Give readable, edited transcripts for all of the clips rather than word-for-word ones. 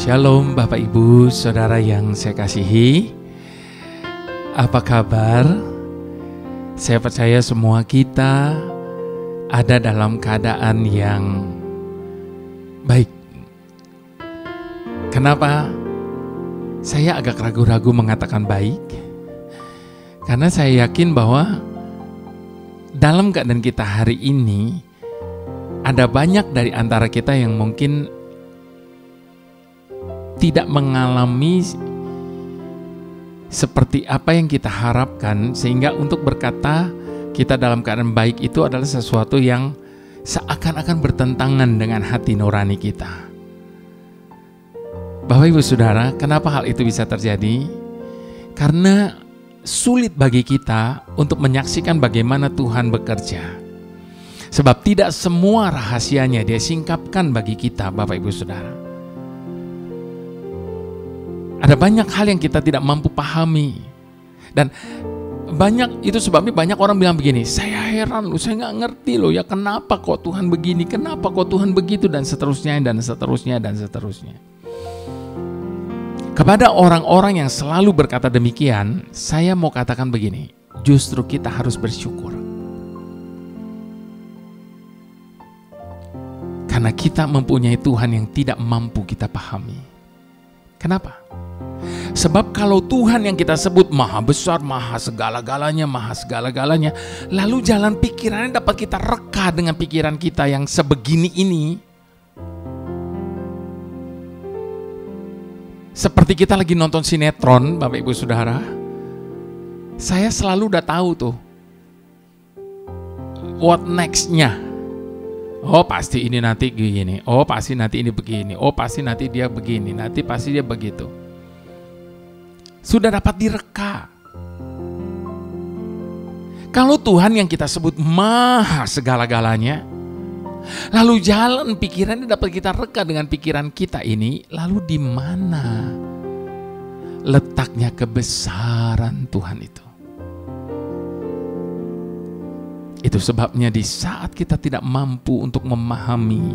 Shalom Bapak Ibu Saudara yang saya kasihi. Apa kabar? Saya percaya semua kita ada dalam keadaan yang baik. Kenapa saya agak ragu-ragu mengatakan baik? Karena saya yakin bahwa dalam keadaan kita hari ini ada banyak dari antara kita yang mungkin tidak mengalami seperti apa yang kita harapkan, sehingga untuk berkata kita dalam keadaan baik itu adalah sesuatu yang seakan-akan bertentangan dengan hati nurani kita. Bapak Ibu Saudara, kenapa hal itu bisa terjadi? Karena sulit bagi kita untuk menyaksikan bagaimana Tuhan bekerja. Sebab tidak semua rahasianya Dia singkapkan bagi kita, Bapak Ibu Saudara. Ada banyak hal yang kita tidak mampu pahami. Dan banyak itu sebabnya banyak orang bilang begini, saya heran loh, saya nggak ngerti loh ya, kenapa kok Tuhan begini, kenapa kok Tuhan begitu, dan seterusnya, dan seterusnya, dan seterusnya. Kepada orang-orang yang selalu berkata demikian, saya mau katakan begini, justru kita harus bersyukur. Karena kita mempunyai Tuhan yang tidak mampu kita pahami. Kenapa? Sebab kalau Tuhan yang kita sebut maha besar, maha segala-galanya, lalu jalan pikirannya dapat kita reka dengan pikiran kita yang sebegini ini. Seperti kita lagi nonton sinetron, Bapak Ibu Saudara, saya selalu udah tahu tuh what next-nya. Oh pasti ini nanti gini, oh pasti nanti ini begini, oh pasti nanti dia begini, nanti pasti dia begitu. Sudah dapat direka. Kalau Tuhan yang kita sebut maha segala-galanya, lalu jalan pikirannya dapat kita reka dengan pikiran kita ini, lalu di mana letaknya kebesaran Tuhan itu? Itu sebabnya di saat kita tidak mampu untuk memahami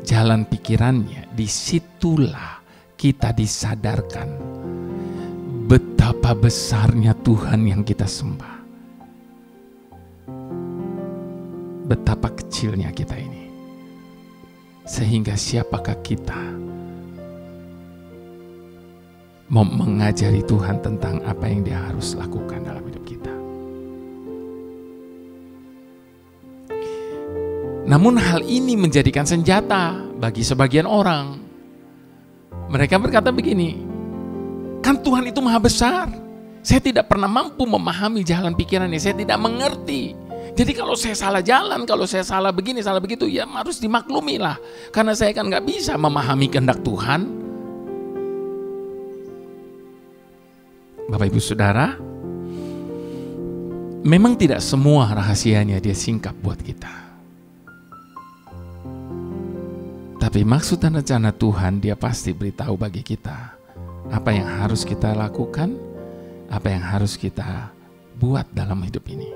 jalan pikirannya, disitulah kita disadarkan betapa besarnya Tuhan yang kita sembah. Betapa kecilnya kita ini. Sehingga siapakah kita mau mengajari Tuhan tentang apa yang Dia harus lakukan dalam hidup kita. Namun hal ini menjadikan senjata bagi sebagian orang. Mereka berkata begini, kan Tuhan itu maha besar. Saya tidak pernah mampu memahami jalan pikirannya, saya tidak mengerti. Jadi kalau saya salah jalan, kalau saya salah begini, salah begitu, ya harus dimaklumi lah. Karena saya kan gak bisa memahami kehendak Tuhan. Bapak Ibu Saudara, memang tidak semua rahasianya Dia singkap buat kita. Tapi maksud dan rencana Tuhan Dia pasti beritahu bagi kita apa yang harus kita lakukan, apa yang harus kita buat dalam hidup ini.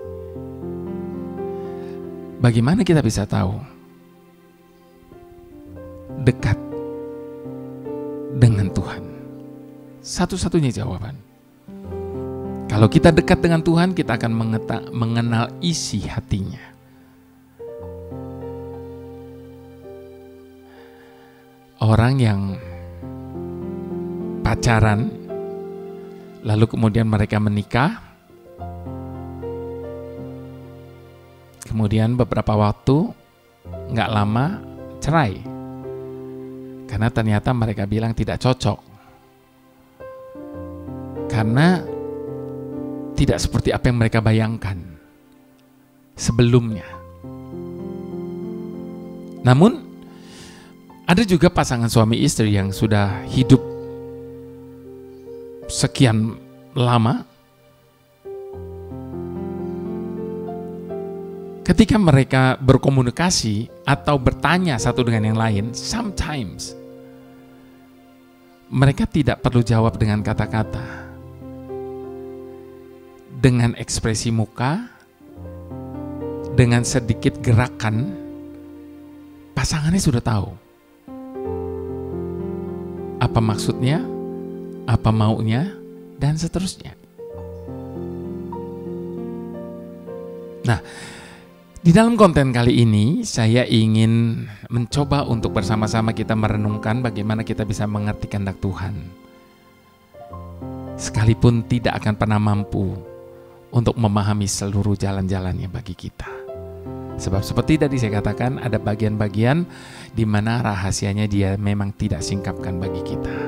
Bagaimana kita bisa tahu? Dekat dengan Tuhan. Satu-satunya jawaban. Kalau kita dekat dengan Tuhan, kita akan mengenal isi hatinya. Orang yang pacaran, lalu kemudian mereka menikah, kemudian beberapa waktu, gak lama cerai. Karena ternyata mereka bilang tidak cocok. Karena tidak seperti apa yang mereka bayangkan sebelumnya. Namun, ada juga pasangan suami istri yang sudah hidup sekian lama. Ketika mereka berkomunikasi atau bertanya satu dengan yang lain, sometimes mereka tidak perlu jawab dengan kata-kata. Dengan ekspresi muka, dengan sedikit gerakan, pasangannya sudah tahu apa maksudnya, apa maunya, dan seterusnya. Nah, di dalam konten kali ini saya ingin mencoba untuk bersama-sama kita merenungkan bagaimana kita bisa mengerti kehendak Tuhan. Sekalipun tidak akan pernah mampu untuk memahami seluruh jalan-jalannya bagi kita. Sebab seperti tadi saya katakan, ada bagian-bagian di mana rahasianya Dia memang tidak singkapkan bagi kita.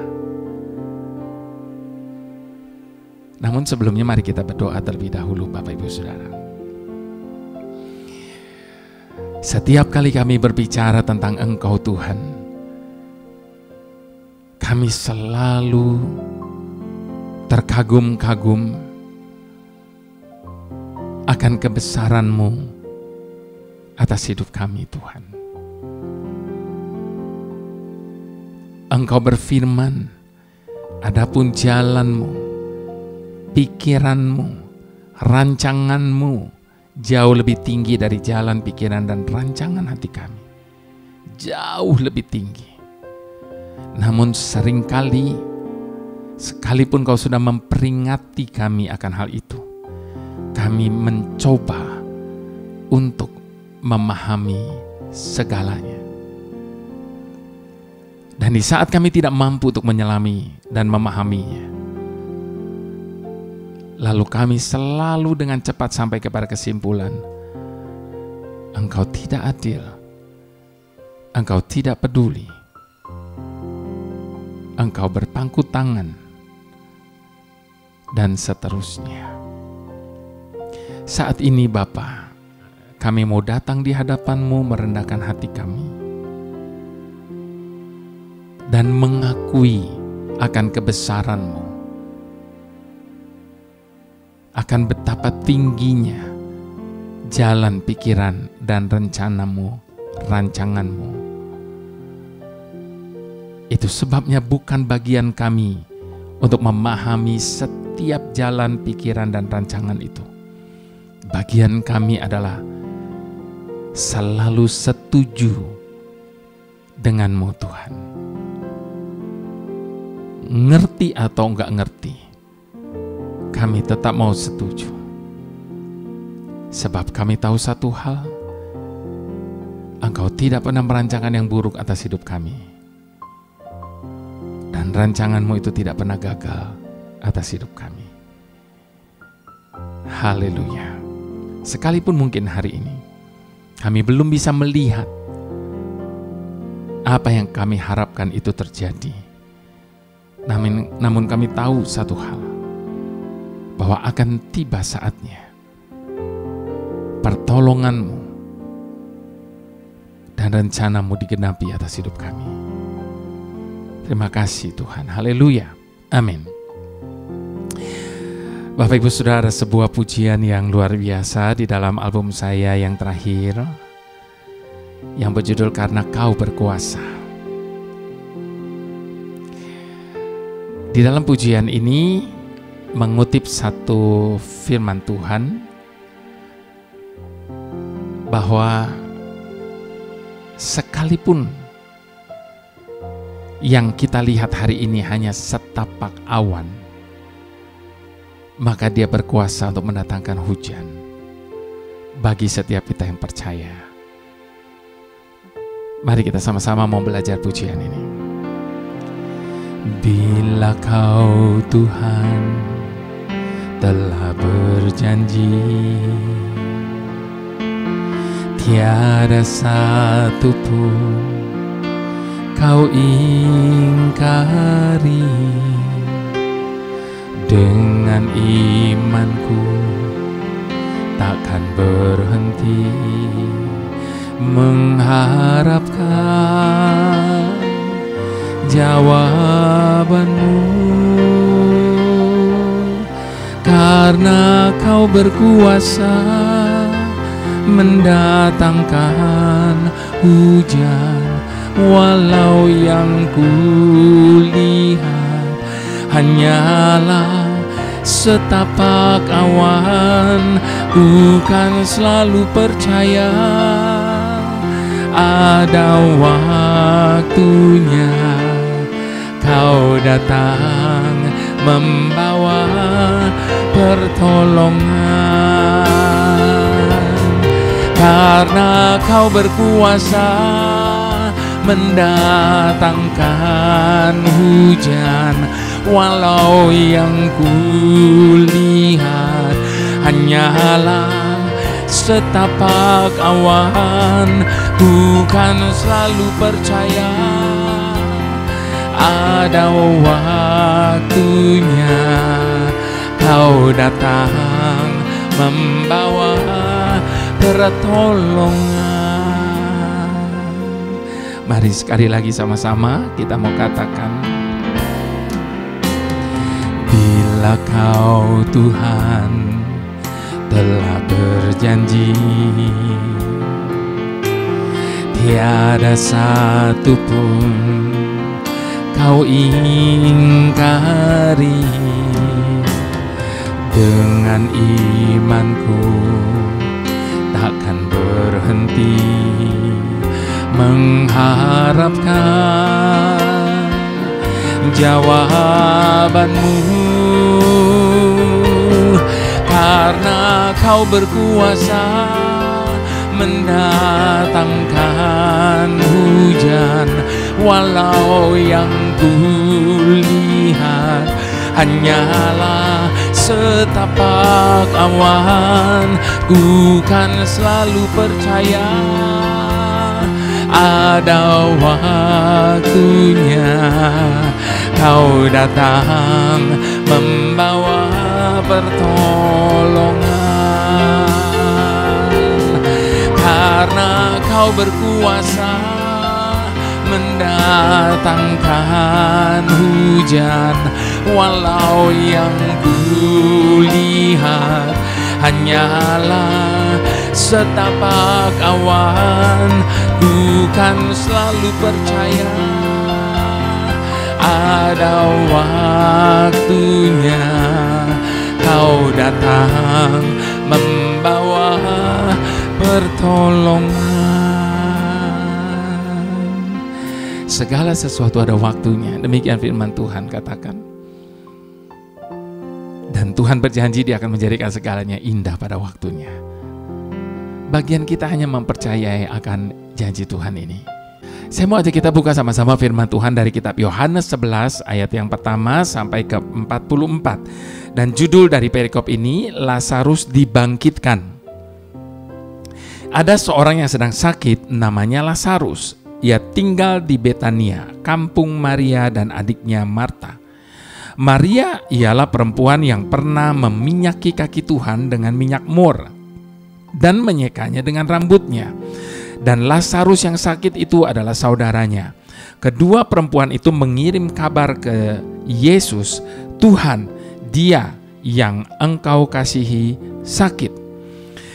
Namun sebelumnya mari kita berdoa terlebih dahulu, Bapak Ibu Saudara. Setiap kali kami berbicara tentang Engkau Tuhan, kami selalu terkagum-kagum akan kebesaran-Mu atas hidup kami, Tuhan. Engkau berfirman, adapun jalan-Mu, pikiran-Mu, rancangan-Mu jauh lebih tinggi dari jalan, pikiran, dan rancangan hati kami. Jauh lebih tinggi. Namun seringkali, sekalipun Kau sudah memperingati kami akan hal itu, kami mencoba untuk memahami segalanya. Dan di saat kami tidak mampu untuk menyelami dan memahaminya, lalu kami selalu dengan cepat sampai kepada kesimpulan, Engkau tidak adil, Engkau tidak peduli, Engkau berpangku tangan, dan seterusnya. Saat ini Bapa, kami mau datang di hadapan-Mu merendahkan hati kami dan mengakui akan kebesaran-Mu, akan betapa tingginya jalan, pikiran, dan rencana-Mu, rancangan-Mu. Itu sebabnya bukan bagian kami untuk memahami setiap jalan, pikiran, dan rancangan itu. Bagian kami adalah selalu setuju dengan-Mu, Tuhan. Ngerti atau enggak ngerti, kami tetap mau setuju. Sebab kami tahu satu hal, Engkau tidak pernah merancangkan yang buruk atas hidup kami. Dan rancangan-Mu itu tidak pernah gagal atas hidup kami. Haleluya. Sekalipun mungkin hari ini kami belum bisa melihat apa yang kami harapkan itu terjadi. Namun kami tahu satu hal, bahwa akan tiba saatnya pertolongan-Mu dan rencana-Mu digenapi atas hidup kami. Terima kasih Tuhan. Haleluya. Amin. Bapak Ibu Saudara, sebuah pujian yang luar biasa di dalam album saya yang terakhir, yang berjudul Karena Kau Berkuasa. Di dalam pujian ini mengutip satu firman Tuhan, bahwa sekalipun yang kita lihat hari ini hanya setapak awan, maka Dia berkuasa untuk mendatangkan hujan bagi setiap kita yang percaya. Mari kita sama-sama mau belajar pujian ini. Bila Kau Tuhan telah berjanji, tiada satu pun Kau ingkari. Dengan imanku takkan berhenti mengharapkan jawaban-Mu, karena Kau berkuasa mendatangkan hujan, walau yang kulihat hanyalah setapak awan. Bukan selalu percaya ada waktunya Kau datang membawa pertolongan, karena Kau berkuasa mendatangkan hujan. Walau yang kulihat hanyalah setapak awan, bukan selalu percaya ada waktunya Kau datang membawa pertolongan. Mari sekali lagi sama-sama kita mau katakan, bila Kau Tuhan telah berjanji, tiada satu pun Kau ingkari. Dengan imanku takkan berhenti mengharapkan jawabanmu, karena Kau berkuasa mendatangkan hujan. Walau yang kulihat hanyalah setapak awan, ku kan selalu percaya ada waktunya Kau datang membawa pertolongan, karena Kau berkuasa mendatangkan hujan. Walau yang kulihat hanyalah setapak awan, ku kan selalu percaya ada waktunya Kau datang membawa pertolongan. Segala sesuatu ada waktunya, demikian firman Tuhan katakan. Dan Tuhan berjanji Dia akan menjadikan segalanya indah pada waktunya. Bagian kita hanya mempercayai akan janji Tuhan ini. Saya mau ajak kita buka sama-sama firman Tuhan dari kitab Yohanes 11 ayat yang pertama sampai ke 44. Dan judul dari perikop ini, Lazarus dibangkitkan. Ada seorang yang sedang sakit, namanya Lazarus. Ia tinggal di Betania, kampung Maria dan adiknya Marta. Maria ialah perempuan yang pernah meminyaki kaki Tuhan dengan minyak mur dan menyekanya dengan rambutnya. Dan Lazarus yang sakit itu adalah saudaranya. Kedua perempuan itu mengirim kabar ke Yesus, "Tuhan, dia yang Engkau kasihi sakit."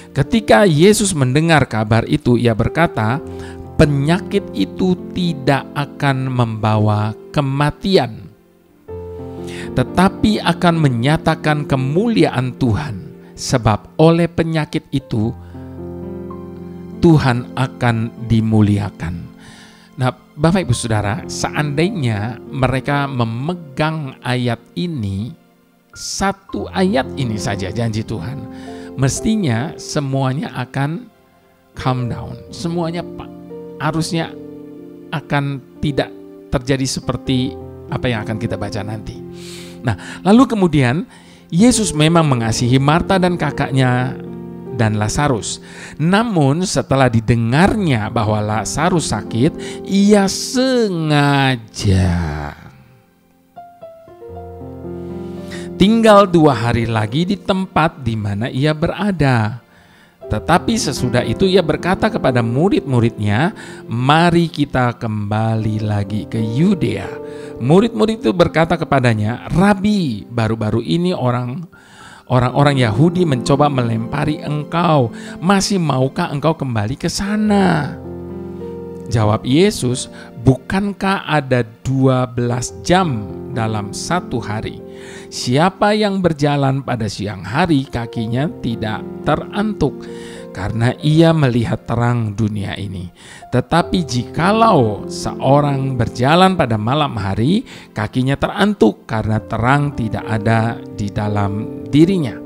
Ketika Yesus mendengar kabar itu, Ia berkata, "Penyakit itu tidak akan membawa kematian, tetapi akan menyatakan kemuliaan Tuhan, sebab oleh penyakit itu Tuhan akan dimuliakan." Nah, Bapak Ibu Saudara, seandainya mereka memegang ayat ini, satu ayat ini saja janji Tuhan, mestinya semuanya akan calm down. Semuanya harusnya akan tidak terjadi seperti apa yang akan kita baca nanti. Nah, lalu kemudian Yesus memang mengasihi Marta dan kakaknya dan Lazarus. Namun setelah didengarnya bahwa Lazarus sakit, Ia sengaja tinggal 2 hari lagi di tempat di mana Ia berada. Tetapi sesudah itu Ia berkata kepada murid-muridnya, "Mari kita kembali lagi ke Yudea." Murid-murid itu berkata kepadanya, "Rabi, baru-baru ini orang-orang Yahudi mencoba melempari Engkau. Masih maukah Engkau kembali ke sana?" Jawab Yesus, "Bukankah ada 12 jam dalam satu hari? Siapa yang berjalan pada siang hari kakinya tidak terantuk, karena ia melihat terang dunia ini. Tetapi jikalau seorang berjalan pada malam hari, kakinya terantuk karena terang tidak ada di dalam dirinya.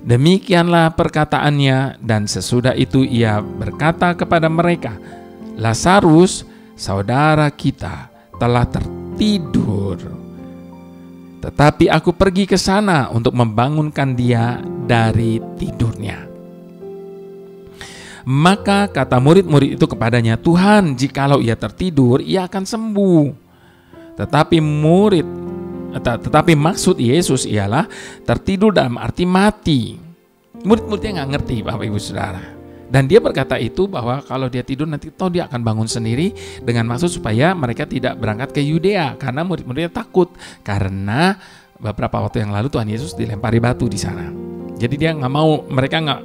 Demikianlah perkataannya, dan sesudah itu ia berkata kepada mereka, Lazarus, saudara kita, telah tertidur. Tetapi aku pergi ke sana untuk membangunkan dia dari tidurnya. Maka kata murid-murid itu kepadanya, Tuhan, jikalau ia tertidur, ia akan sembuh. Tetapi maksud Yesus ialah tertidur dalam arti mati. Murid-muridnya nggak ngerti, Bapak Ibu Saudara. Dan dia berkata itu bahwa kalau dia tidur nanti toh dia akan bangun sendiri, dengan maksud supaya mereka tidak berangkat ke Yudea, karena murid-muridnya takut karena beberapa waktu yang lalu Tuhan Yesus dilempari batu di sana. Jadi dia nggak mau, mereka nggak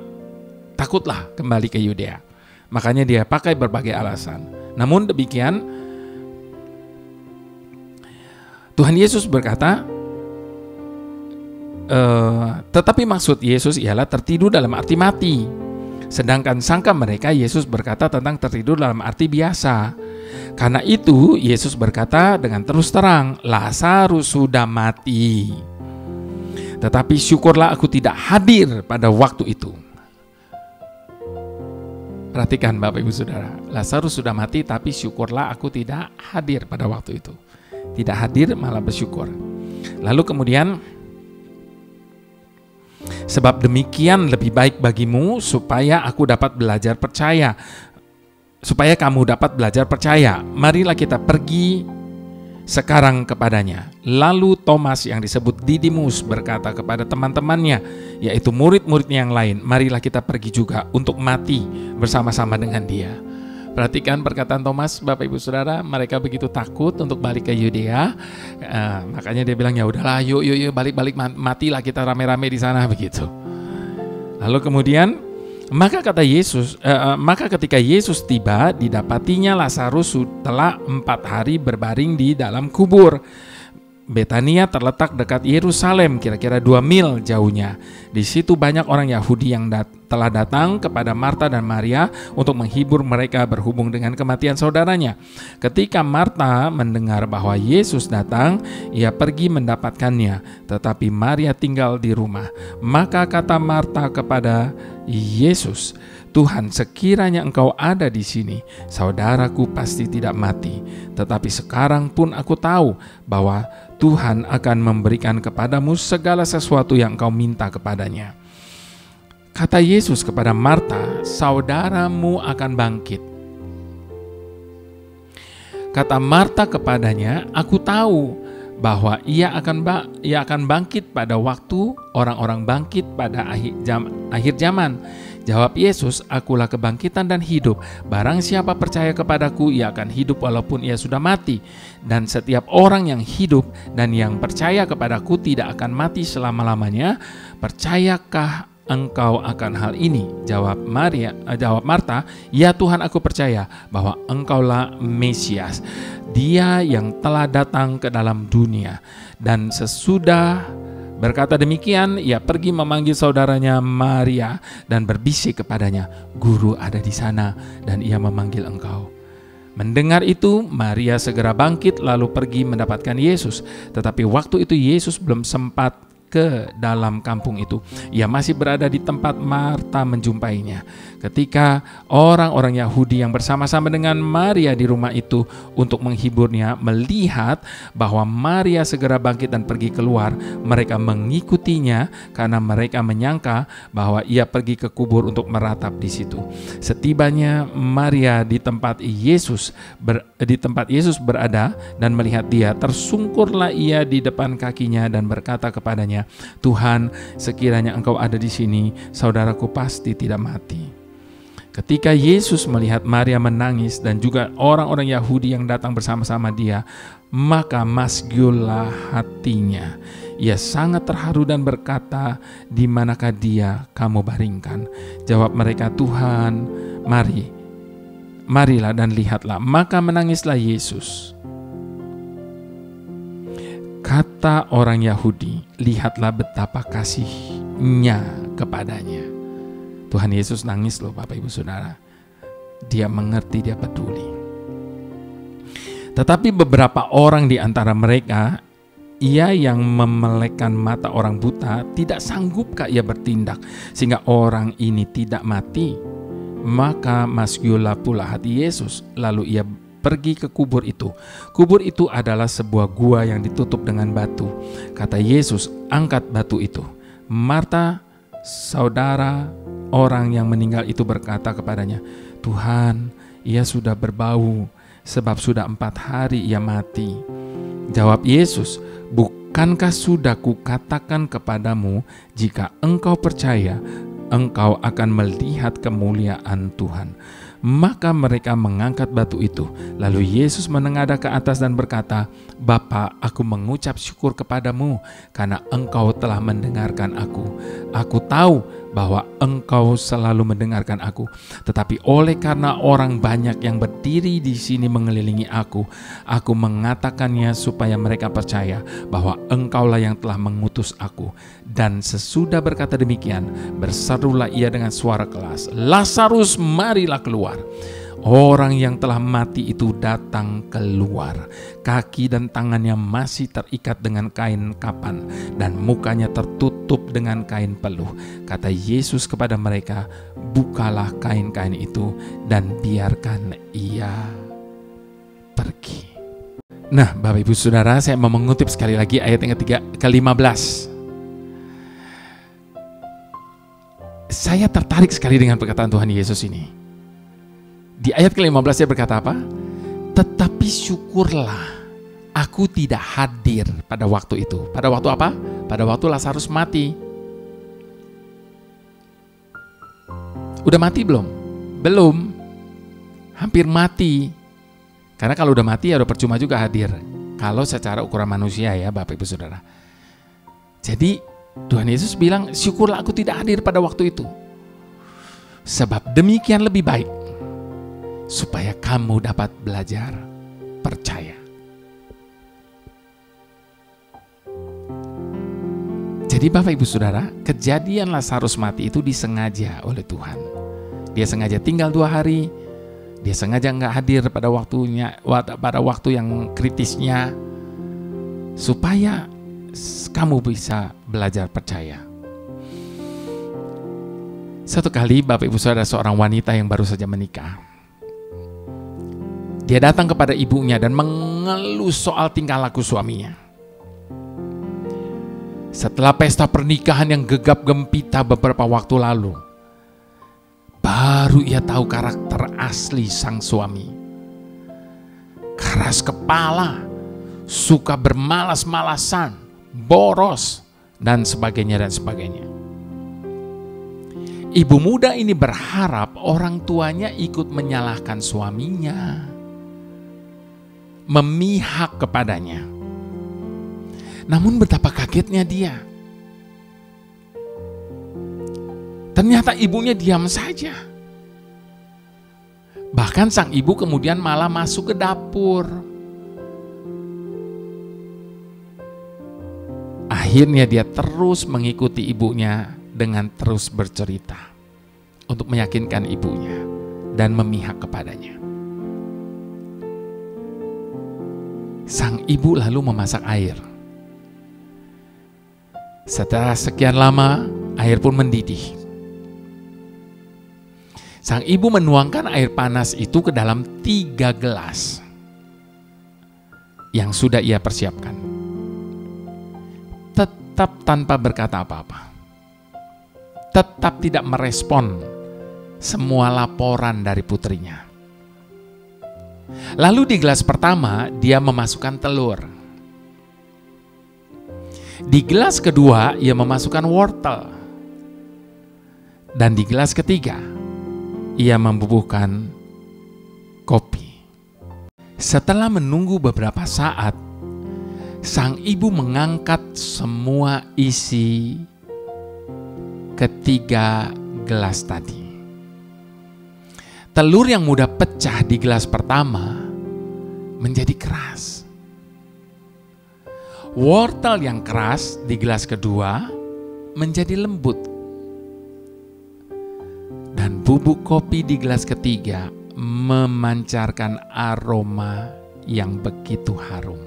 takutlah kembali ke Yudea. Makanya dia pakai berbagai alasan. Namun demikian, Tuhan Yesus berkata, tetapi maksud Yesus ialah tertidur dalam arti mati. Sedangkan sangka mereka Yesus berkata tentang tertidur dalam arti biasa. Karena itu Yesus berkata dengan terus terang, Lazarus sudah mati. Tetapi syukurlah aku tidak hadir pada waktu itu. Perhatikan Bapak Ibu Saudara, Lazarus sudah mati tapi syukurlah aku tidak hadir pada waktu itu. Tidak hadir malah bersyukur. Lalu kemudian, sebab demikian lebih baik bagimu supaya aku dapat belajar percaya. Supaya kamu dapat belajar percaya, marilah kita pergi sekarang kepadanya. Lalu Thomas yang disebut Didimus berkata kepada teman-temannya, yaitu murid-muridnya yang lain, marilah kita pergi juga untuk mati bersama-sama dengan dia. Perhatikan perkataan Thomas, Bapak Ibu Saudara, mereka begitu takut untuk balik ke Yudea, makanya dia bilang ya udahlah, yuk balik matilah kita rame-rame di sana begitu. Lalu kemudian maka ketika Yesus tiba, didapatinya Lazarus telah 4 hari berbaring di dalam kubur. Betania terletak dekat Yerusalem, kira-kira 2 mil jauhnya. Di situ banyak orang Yahudi yang telah datang kepada Marta dan Maria untuk menghibur mereka berhubung dengan kematian saudaranya. Ketika Marta mendengar bahwa Yesus datang, ia pergi mendapatkannya, tetapi Maria tinggal di rumah. Maka kata Marta kepada Yesus, Tuhan, sekiranya Engkau ada di sini, saudaraku pasti tidak mati. Tetapi sekarang pun aku tahu bahwa Tuhan akan memberikan kepadamu segala sesuatu yang engkau minta kepadanya. Kata Yesus kepada Marta, saudaramu akan bangkit. Kata Marta kepadanya, aku tahu bahwa ia akan bangkit pada waktu orang-orang bangkit pada akhir zaman. Jawab Yesus, akulah kebangkitan dan hidup. Barang siapa percaya kepadaku, ia akan hidup walaupun ia sudah mati. Dan setiap orang yang hidup dan yang percaya kepadaku tidak akan mati selama-lamanya. Percayakah engkau akan hal ini? Jawab Marta, ya Tuhan, aku percaya bahwa engkaulah Mesias, Dia yang telah datang ke dalam dunia. Dan sesudah berkata demikian, ia pergi memanggil saudaranya Maria dan berbisik kepadanya, Guru ada di sana dan ia memanggil engkau. Mendengar itu, Maria segera bangkit lalu pergi mendapatkan Yesus. Tetapi waktu itu Yesus belum sempat ke dalam kampung itu. Ia masih berada di tempat Marta menjumpainya. Ketika orang-orang Yahudi yang bersama-sama dengan Maria di rumah itu untuk menghiburnya melihat bahwa Maria segera bangkit dan pergi keluar, mereka mengikutinya karena mereka menyangka bahwa ia pergi ke kubur untuk meratap di situ. Setibanya Maria di tempat Yesus berada dan melihat dia, tersungkurlah ia di depan kakinya dan berkata kepadanya, Tuhan, sekiranya engkau ada di sini, saudaraku pasti tidak mati. Ketika Yesus melihat Maria menangis dan juga orang-orang Yahudi yang datang bersama-sama dia, maka masgullah hatinya. Ia sangat terharu dan berkata, di manakah dia kamu baringkan? Jawab mereka, Tuhan, marilah dan lihatlah. Maka menangislah Yesus. Kata orang Yahudi, lihatlah betapa kasihnya kepadanya. Tuhan Yesus nangis loh Bapak Ibu Saudara. Dia mengerti, dia peduli. Tetapi beberapa orang di antara mereka, ia yang memelekkan mata orang buta, tidak sanggupkah ia bertindak sehingga orang ini tidak mati? Maka masyurlah pula hati Yesus. Lalu ia pergi ke kubur itu. Kubur itu adalah sebuah gua yang ditutup dengan batu. Kata Yesus, angkat batu itu. Marta, saudara orang yang meninggal itu, berkata kepadanya, Tuhan, ia sudah berbau, sebab sudah 4 hari ia mati. Jawab Yesus, bukankah sudah kukatakan kepadamu, jika engkau percaya, engkau akan melihat kemuliaan Tuhan. Maka mereka mengangkat batu itu. Lalu Yesus menengadah ke atas dan berkata, Bapa, aku mengucap syukur kepadamu karena engkau telah mendengarkan aku. Aku tahu bahwa engkau selalu mendengarkan aku. Tetapi oleh karena orang banyak yang berdiri di sini mengelilingi aku mengatakannya supaya mereka percaya bahwa engkaulah yang telah mengutus aku. Dan sesudah berkata demikian, berserulah ia dengan suara keras, Lazarus, marilah keluar. Orang yang telah mati itu datang keluar. Kaki dan tangannya masih terikat dengan kain kapan, dan mukanya tertutup dengan kain peluh. Kata Yesus kepada mereka, bukalah kain-kain itu dan biarkan ia pergi. Nah, Bapak Ibu Saudara, saya mau mengutip sekali lagi ayat yang ke-15. Saya tertarik sekali dengan perkataan Tuhan Yesus ini. Di ayat ke-15 dia berkata apa? Tetapi syukurlah aku tidak hadir pada waktu itu. Pada waktu apa? Pada waktu Lazarus mati. Udah mati belum? Belum. Hampir mati. Karena kalau udah mati ya udah percuma juga hadir. Kalau secara ukuran manusia ya Bapak Ibu Saudara. Jadi Tuhan Yesus bilang, syukurlah aku tidak hadir pada waktu itu. Sebab demikian lebih baik, supaya kamu dapat belajar percaya. Jadi Bapak Ibu Saudara, kejadian Lazarus mati itu disengaja oleh Tuhan. Dia sengaja tinggal 2 hari, dia sengaja nggak hadir pada waktu yang kritisnya, supaya kamu bisa belajar percaya. Satu kali Bapak Ibu Saudara, seorang wanita yang baru saja menikah, dia datang kepada ibunya dan mengeluh soal tingkah laku suaminya. Setelah pesta pernikahan yang gegap gempita beberapa waktu lalu, baru ia tahu karakter asli sang suami. Keras kepala, suka bermalas-malasan, boros, dan sebagainya dan sebagainya. Ibu muda ini berharap orang tuanya ikut menyalahkan suaminya, memihak kepadanya. Namun betapa kagetnya dia. Ternyata ibunya diam saja. Bahkan sang ibu kemudian malah masuk ke dapur. Akhirnya dia terus mengikuti ibunya dengan terus bercerita untuk meyakinkan ibunya dan memihak kepadanya. Sang ibu lalu memasak air. Setelah sekian lama, air pun mendidih. Sang ibu menuangkan air panas itu ke dalam 3 gelas yang sudah ia persiapkan. Tetap tanpa berkata apa-apa. Tetap tidak merespon semua laporan dari putrinya. Lalu di gelas pertama dia memasukkan telur. Di gelas kedua ia memasukkan wortel. Dan di gelas ketiga ia membubuhkan kopi. Setelah menunggu beberapa saat, sang ibu mengangkat semua isi ketiga gelas tadi. Telur yang mudah pecah di gelas pertama menjadi keras. Wortel yang keras di gelas kedua menjadi lembut. bubuk kopi di gelas ketiga memancarkan aroma yang begitu harum.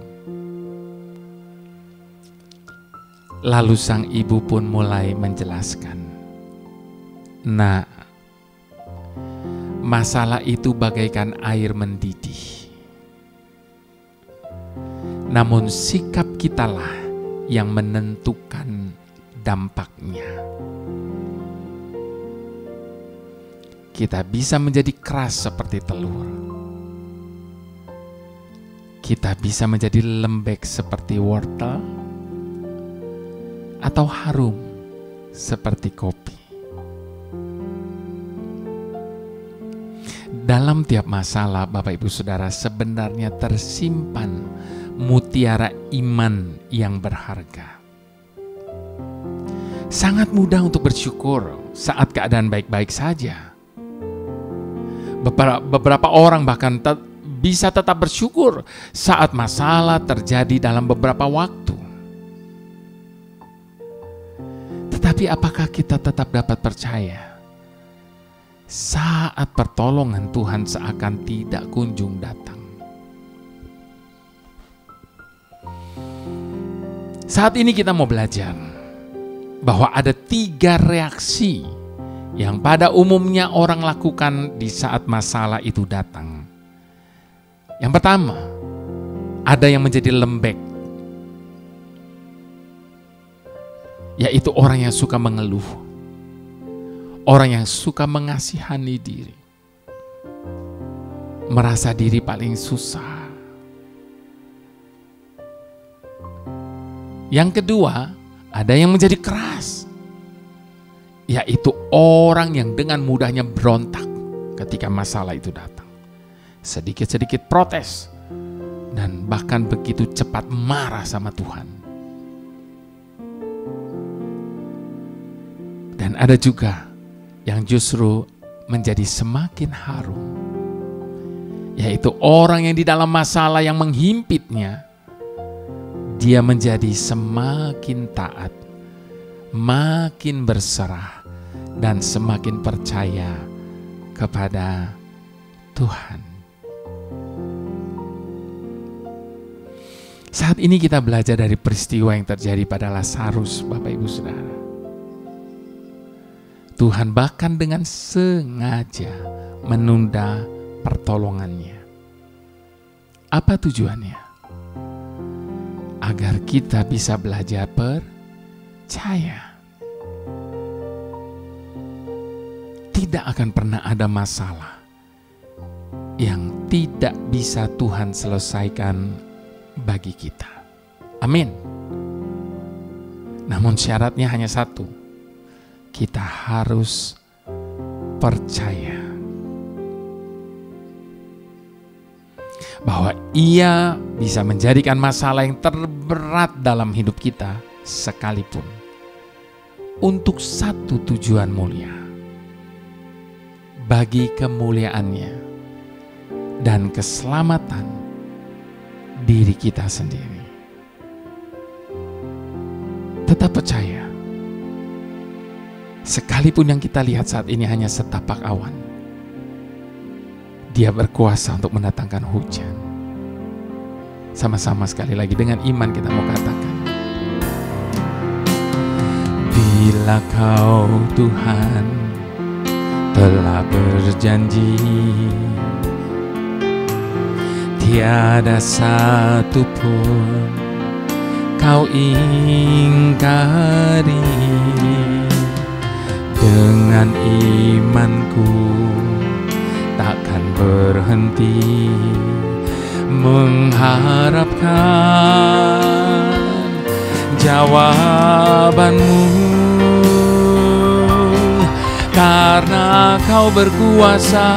Lalu sang ibu pun mulai menjelaskan, "Nah, masalah itu bagaikan air mendidih. Namun sikap kitalah yang menentukan dampaknya. Kita bisa menjadi keras seperti telur. Kita bisa menjadi lembek seperti wortel, atau harum seperti kopi." Dalam tiap masalah, Bapak Ibu Saudara, sebenarnya tersimpan mutiara iman yang berharga. Sangat mudah untuk bersyukur saat keadaan baik-baik saja. Beberapa orang bahkan bisa tetap bersyukur saat masalah terjadi dalam beberapa waktu. Tetapi apakah kita tetap dapat percaya saat pertolongan Tuhan seakan tidak kunjung datang? Saat ini kita mau belajar bahwa ada 3 reaksi yang pada umumnya orang lakukan di saat masalah itu datang. Yang pertama, ada yang menjadi lembek, yaitu orang yang suka mengeluh, orang yang suka mengasihani diri, merasa diri paling susah. Yang kedua, ada yang menjadi keras, yaitu orang yang dengan mudahnya berontak ketika masalah itu datang. Sedikit-sedikit protes dan bahkan begitu cepat marah sama Tuhan. Dan ada juga yang justru menjadi semakin harum, yaitu orang yang di dalam masalah yang menghimpitnya, dia menjadi semakin taat, makin berserah, dan semakin percaya kepada Tuhan. Saat ini kita belajar dari peristiwa yang terjadi pada Lazarus, Bapak Ibu Saudara. Tuhan bahkan dengan sengaja menunda pertolongannya. Apa tujuannya? Agar kita bisa belajar percaya. Tidak akan pernah ada masalah yang tidak bisa Tuhan selesaikan bagi kita. Amin. Namun syaratnya hanya satu. Kita harus percaya bahwa Ia bisa menjadikan masalah yang terberat dalam hidup kita sekalipun untuk satu tujuan mulia, bagi kemuliaannya dan keselamatan diri kita sendiri. Tetap percaya, sekalipun yang kita lihat saat ini hanya setapak awan, Dia berkuasa untuk mendatangkan hujan. Sama-sama sekali lagi dengan iman kita mau katakan, bila Kau Tuhan telah berjanji, tiada satu pun Kau ingkari. Dengan imanku takkan berhenti mengharapkan jawabanmu, karena Kau berkuasa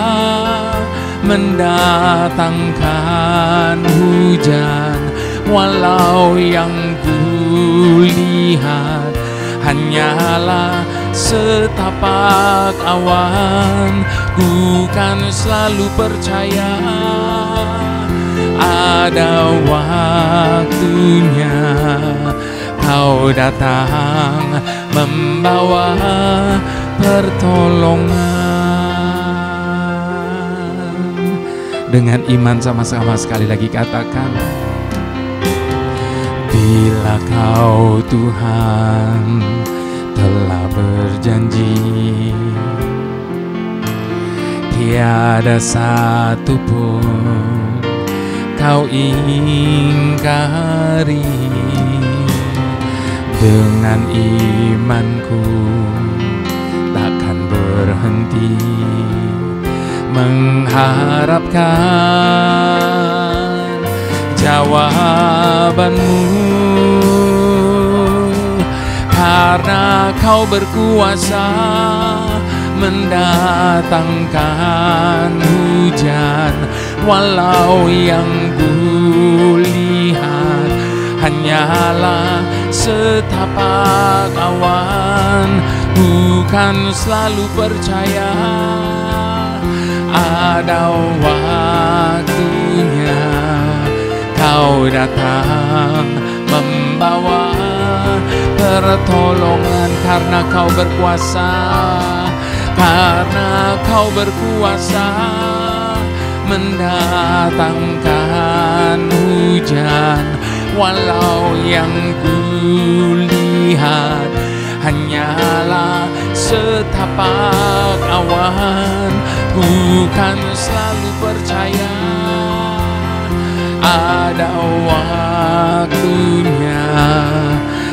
mendatangkan hujan. Walau yang kulihat hanyalah setapak awan, ku kan selalu percaya ada waktunya Kau datang membawa pertolongan. Dengan iman sama-sama sekali lagi katakan, bila Kau Tuhan telah berjanji, tiada satu pun Kau ingkari. Dengan imanku takkan berhenti mengharapkan jawabanmu, karena Kau berkuasa mendatangkan hujan, walau yang kulihat hanyalah setapak awan. Bukan selalu percaya ada waktunya Kau datang membawa pertolongan, karena Kau berkuasa, karena Kau berkuasa mendatangkan hujan, walau yang kulihat hanyalah setapak awan. Bukan selalu percaya ada waktunya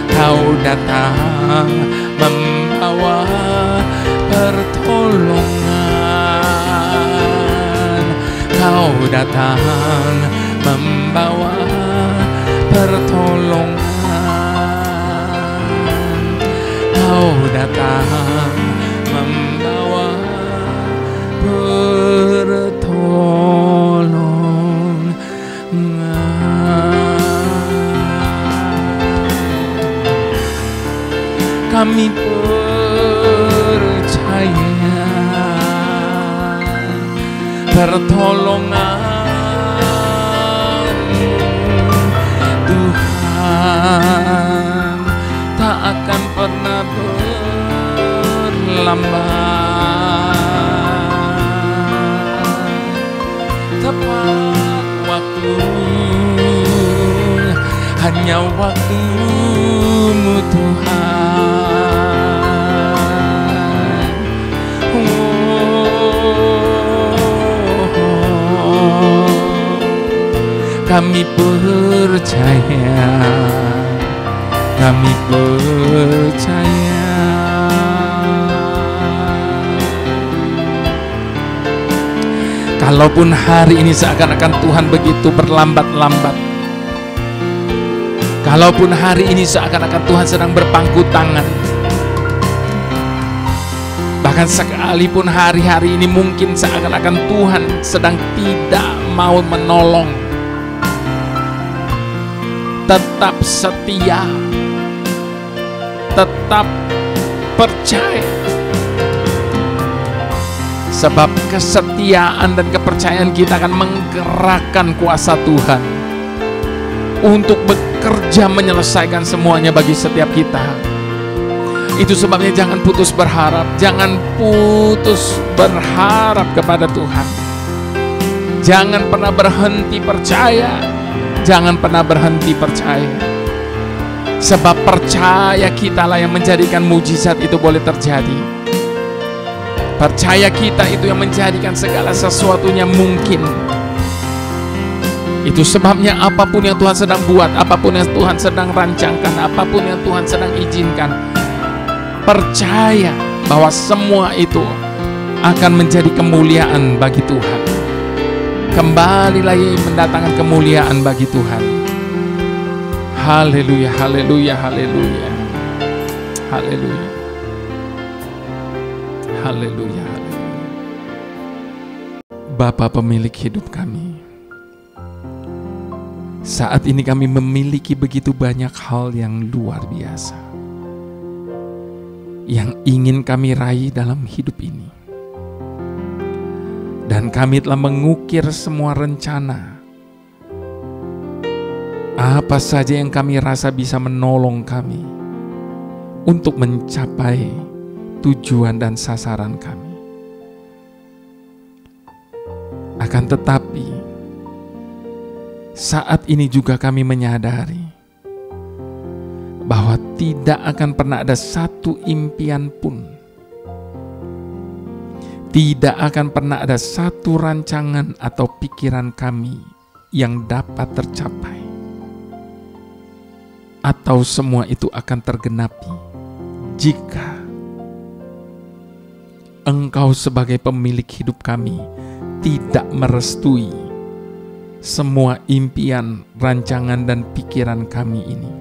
Kau datang membawa pertolongan, Kau datang membawa pertolongan, Kau datang membawa pertolongan. Kami percaya pertolongan Tuhan tak akan pernah berlambat. Tepat waktu, hanya waktu-Mu Tuhan. Kami percaya, kami percaya. Kalaupun hari ini seakan-akan Tuhan begitu berlambat-lambat, kalaupun hari ini seakan-akan Tuhan sedang berpangku tangan, bahkan sekalipun hari-hari ini mungkin seakan-akan Tuhan sedang tidak mau menolong, tetap setia, tetap percaya. Sebab kesetiaan dan kepercayaan kita akan menggerakkan kuasa Tuhan untuk bekerja menyelesaikan semuanya bagi setiap kita. Itu sebabnya jangan putus berharap, jangan putus berharap kepada Tuhan. Jangan pernah berhenti percaya, jangan pernah berhenti percaya. Sebab percaya kitalah yang menjadikan mujizat itu boleh terjadi. Percaya kita itu yang menjadikan segala sesuatunya mungkin. Itu sebabnya apapun yang Tuhan sedang buat, apapun yang Tuhan sedang rancangkan, apapun yang Tuhan sedang izinkan, percaya bahwa semua itu akan menjadi kemuliaan bagi Tuhan. Kembali lagi mendatangkan kemuliaan bagi Tuhan. Haleluya, haleluya, haleluya. Haleluya. Haleluya, haleluya. Bapa pemilik hidup kami, saat ini kami memiliki begitu banyak hal yang luar biasa yang ingin kami raih dalam hidup ini. Dan kami telah mengukir semua rencana, apa saja yang kami rasa bisa menolong kami untuk mencapai tujuan dan sasaran kami. Akan tetapi saat ini juga kami menyadari bahwa tidak akan pernah ada satu impian pun, tidak akan pernah ada satu rancangan atau pikiran kami yang dapat tercapai, atau semua itu akan tergenapi jika Engkau sebagai pemilik hidup kami tidak merestui semua impian, rancangan, dan pikiran kami ini.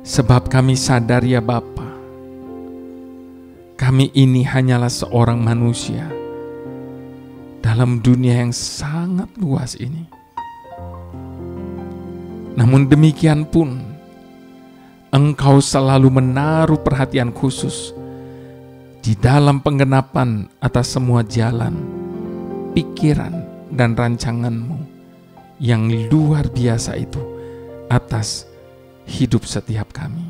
Sebab kami sadar ya Bapa, kami ini hanyalah seorang manusia dalam dunia yang sangat luas ini. Namun demikian pun, Engkau selalu menaruh perhatian khusus di dalam penggenapan atas semua jalan, pikiran, dan rancangan-Mu yang luar biasa itu atas hidup setiap kami.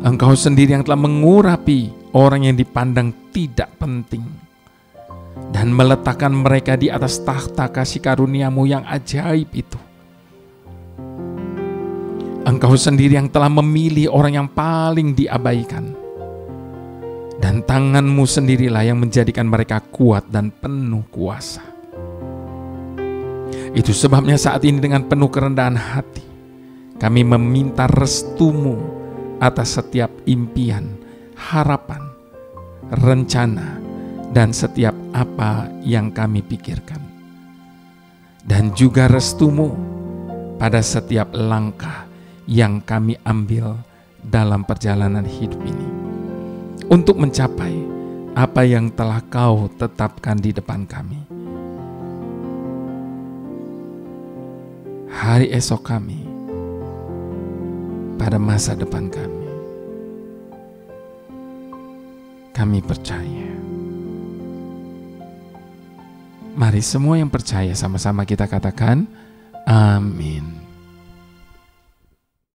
Engkau sendiri yang telah mengurapi orang yang dipandang tidak penting dan meletakkan mereka di atas takhta kasih karunia-Mu yang ajaib itu. Engkau sendiri yang telah memilih orang yang paling diabaikan, dan tangan-Mu sendirilah yang menjadikan mereka kuat dan penuh kuasa. Itu sebabnya saat ini dengan penuh kerendahan hati, kami meminta restu-Mu atas setiap impian, harapan, rencana, dan setiap apa yang kami pikirkan. Dan juga restu-Mu pada setiap langkah yang kami ambil dalam perjalanan hidup ini, untuk mencapai apa yang telah Kau tetapkan di depan kami. Hari esok kami, pada masa depan kami percaya. Mari semua yang percaya sama-sama kita katakan, amin.